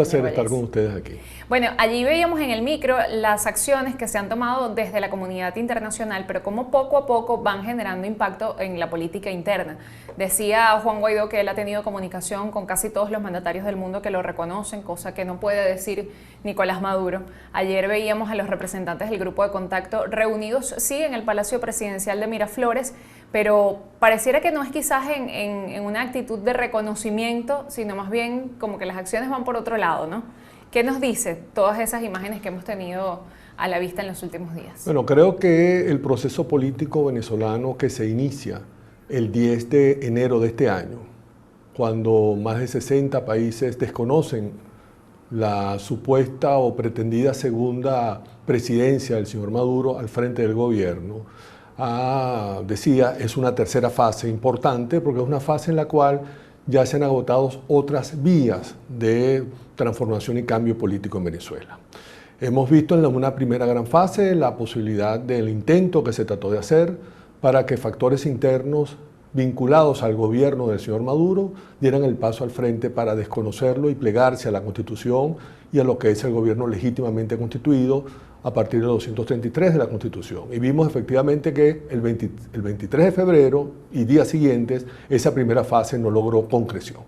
Placer estar con ustedes aquí. Bueno, allí veíamos en el micro las acciones que se han tomado desde la comunidad internacional, pero cómo poco a poco van generando impacto en la política interna. Decía Juan Guaidó que él ha tenido comunicación con casi todos los mandatarios del mundo que lo reconocen, cosa que no puede decir Nicolás Maduro. Ayer veíamos a los representantes del grupo de contacto reunidos, sí, en el Palacio Presidencial de Miraflores, pero pareciera que no es quizás en una actitud de reconocimiento, sino más bien como que las acciones van por otro lado, ¿no? ¿Qué nos dice todas esas imágenes que hemos tenido a la vista en los últimos días? Bueno, creo que el proceso político venezolano que se inicia el 10 de enero de este año, cuando más de 60 países desconocen la supuesta o pretendida segunda presidencia del señor Maduro al frente del gobierno, decía, es una tercera fase importante porque es una fase en la cual ya se han agotado otras vías de transformación y cambio político en Venezuela. Hemos visto en una primera gran fase la posibilidad del intento que se trató de hacer para que factores internos vinculados al gobierno del señor Maduro dieran el paso al frente para desconocerlo y plegarse a la Constitución y a lo que es el gobierno legítimamente constituido a partir del 233 de la Constitución. Y vimos efectivamente que el 23 de febrero y días siguientes esa primera fase no logró concreción.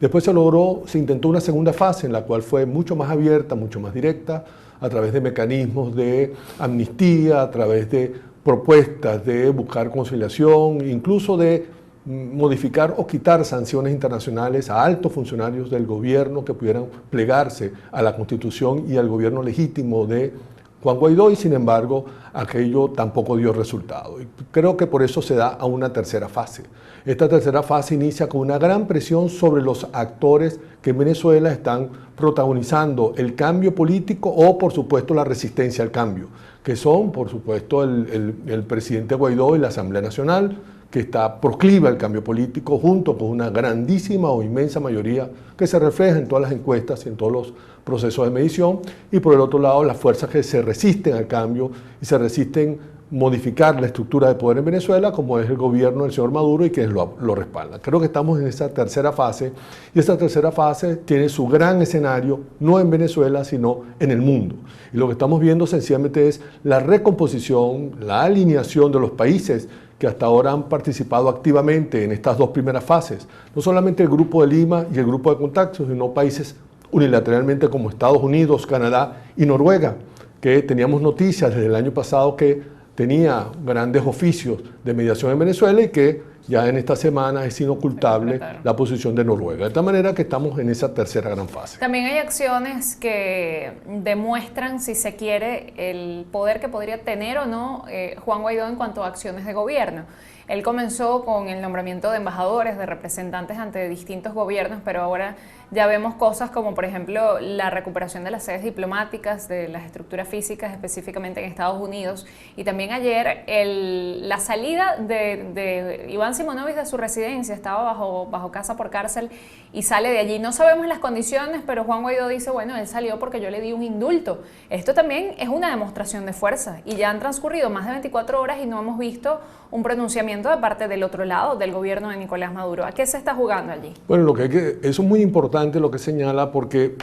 Después se intentó una segunda fase en la cual fue mucho más abierta, mucho más directa, a través de mecanismos de amnistía, a través de propuestas de buscar conciliación, incluso de modificar o quitar sanciones internacionales a altos funcionarios del gobierno que pudieran plegarse a la Constitución y al gobierno legítimo de Juan Guaidó, y sin embargo aquello tampoco dio resultado. Y creo que por eso se da a una tercera fase. Esta tercera fase inicia con una gran presión sobre los actores que en Venezuela están protagonizando el cambio político o, por supuesto, la resistencia al cambio, que son, por supuesto, el presidente Guaidó y la Asamblea Nacional, que procliva el cambio político junto con una grandísima o inmensa mayoría que se refleja en todas las encuestas y en todos los procesos de medición, y por el otro lado las fuerzas que se resisten al cambio y se resisten modificar la estructura de poder en Venezuela, como es el gobierno del señor Maduro y quienes lo respaldan. Creo que estamos en esa tercera fase, y esta tercera fase tiene su gran escenario no en Venezuela, sino en el mundo. Y lo que estamos viendo sencillamente es la recomposición, la alineación de los países que hasta ahora han participado activamente en estas dos primeras fases. No solamente el Grupo de Lima y el Grupo de Contacto, sino países unilateralmente como Estados Unidos, Canadá y Noruega, que teníamos noticias desde el año pasado que tenía grandes oficios de mediación en Venezuela y que ya en esta semana es inocultable la posición de Noruega. De tal manera que estamos en esa tercera gran fase. También hay acciones que demuestran, si se quiere, el poder que podría tener o no Juan Guaidó en cuanto a acciones de gobierno. Él comenzó con el nombramiento de embajadores, de representantes ante distintos gobiernos, pero ahora ya vemos cosas como, por ejemplo, la recuperación de las sedes diplomáticas, de las estructuras físicas, específicamente en Estados Unidos. Y también ayer la salida de Iván Simonovic de su residencia, estaba bajo casa por cárcel y sale de allí. No sabemos las condiciones, pero Juan Guaidó dice, bueno, él salió porque yo le di un indulto. Esto también es una demostración de fuerza y ya han transcurrido más de 24 horas y no hemos visto un pronunciamiento de parte del otro lado, del gobierno de Nicolás Maduro. ¿A qué se está jugando allí? Bueno, eso es muy importante lo que señala, porque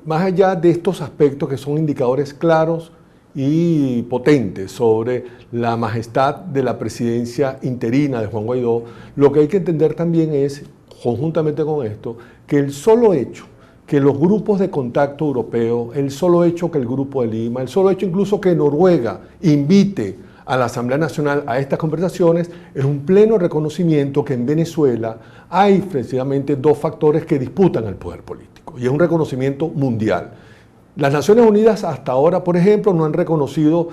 más allá de estos aspectos que son indicadores claros y potentes sobre la majestad de la presidencia interina de Juan Guaidó, lo que hay que entender también es, conjuntamente con esto, que el solo hecho que los grupos de contacto europeos, el solo hecho que el Grupo de Lima, el solo hecho incluso que Noruega invite a la Asamblea Nacional a estas conversaciones, es un pleno reconocimiento que en Venezuela hay precisamente dos factores que disputan el poder político, y es un reconocimiento mundial. Las Naciones Unidas hasta ahora, por ejemplo, no han reconocido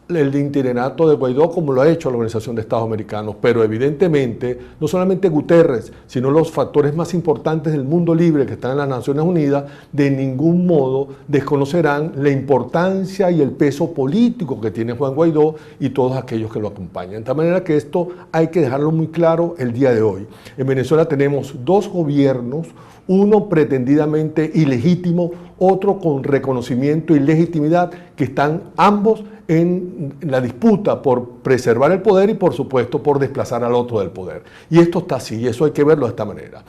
el interinato de Guaidó como lo ha hecho la Organización de Estados Americanos, pero evidentemente no solamente Guterres, sino los factores más importantes del mundo libre que están en las Naciones Unidas, de ningún modo desconocerán la importancia y el peso político que tiene Juan Guaidó y todos aquellos que lo acompañan. De tal manera que esto hay que dejarlo muy claro el día de hoy. En Venezuela tenemos dos gobiernos, uno pretendidamente ilegítimo, otro con reconocimiento y legitimidad, que que están ambos en la disputa por preservar el poder y por supuesto por desplazar al otro del poder. Y esto está así, y eso hay que verlo de esta manera.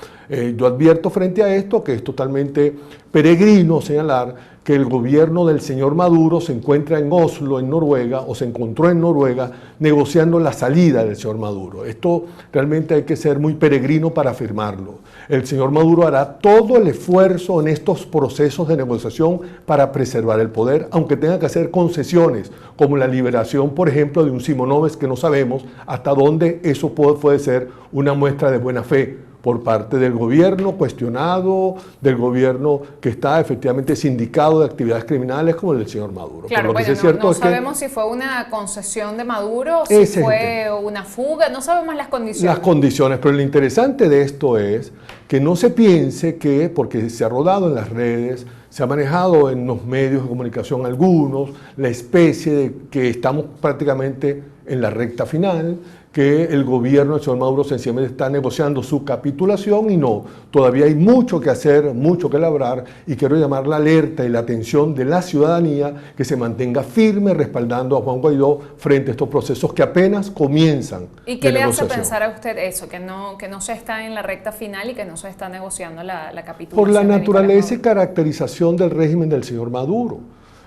Yo advierto frente a esto que es totalmente peregrino señalar que el gobierno del señor Maduro se encuentra en Oslo, en Noruega, o se encontró en Noruega negociando la salida del señor Maduro. Esto realmente hay que ser muy peregrino para afirmarlo. El señor Maduro hará todo el esfuerzo en estos procesos de negociación para preservar el poder, aunque tenga que hacer concesiones, como la liberación, por ejemplo, de un Simonovic, que no sabemos hasta dónde eso puede ser una muestra de buena fe por parte del gobierno cuestionado, del gobierno que está efectivamente sindicado de actividades criminales como el del señor Maduro. Claro, lo que bueno, sí es cierto no es sabemos si fue una concesión de Maduro, si fue una fuga, no sabemos las condiciones. Las condiciones, pero lo interesante de esto es que no se piense que, porque se ha rodado en las redes, se ha manejado en los medios de comunicación algunos, la especie de que estamos prácticamente en la recta final, que el gobierno del señor Maduro sencillamente está negociando su capitulación, y no, todavía hay mucho que hacer, mucho que labrar, y quiero llamar la alerta y la atención de la ciudadanía que se mantenga firme respaldando a Juan Guaidó frente a estos procesos que apenas comienzan. ¿Y qué le hace pensar a usted eso, que no se está en la recta final y que no se está negociando la capitulación? Por la naturaleza y caracterización del régimen del señor Maduro.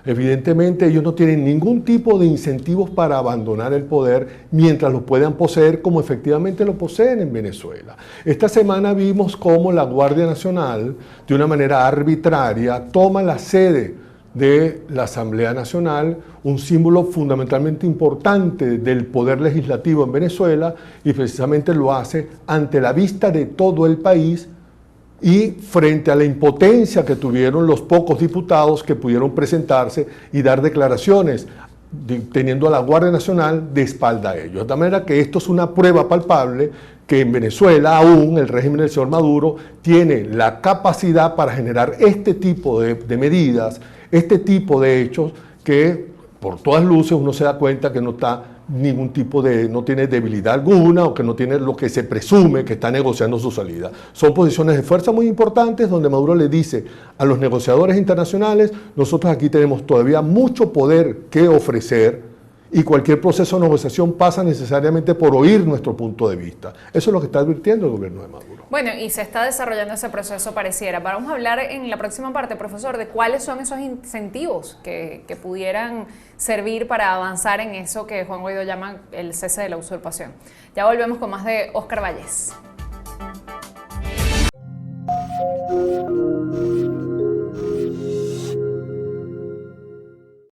Evidentemente ellos no tienen ningún tipo de incentivos para abandonar el poder mientras lo puedan poseer como efectivamente lo poseen en Venezuela. Esta semana vimos cómo la Guardia Nacional, de una manera arbitraria, toma la sede de la Asamblea Nacional, un símbolo fundamentalmente importante del poder legislativo en Venezuela, y precisamente lo hace ante la vista de todo el país, y frente a la impotencia que tuvieron los pocos diputados que pudieron presentarse y dar declaraciones, teniendo a la Guardia Nacional de espalda a ellos. De manera que esto es una prueba palpable que en Venezuela aún el régimen del señor Maduro tiene la capacidad para generar este tipo de medidas, este tipo de hechos que por todas luces uno se da cuenta que no tiene debilidad alguna, o que no tiene lo que se presume que está negociando su salida. Son posiciones de fuerza muy importantes donde Maduro le dice a los negociadores internacionales: nosotros aquí tenemos todavía mucho poder que ofrecer, y cualquier proceso de negociación pasa necesariamente por oír nuestro punto de vista. Eso es lo que está advirtiendo el gobierno de Maduro. Bueno, y se está desarrollando ese proceso, pareciera. Vamos a hablar en la próxima parte, profesor, de cuáles son esos incentivos que pudieran servir para avanzar en eso que Juan Guaidó llama el cese de la usurpación. Ya volvemos con más de Oscar Valles.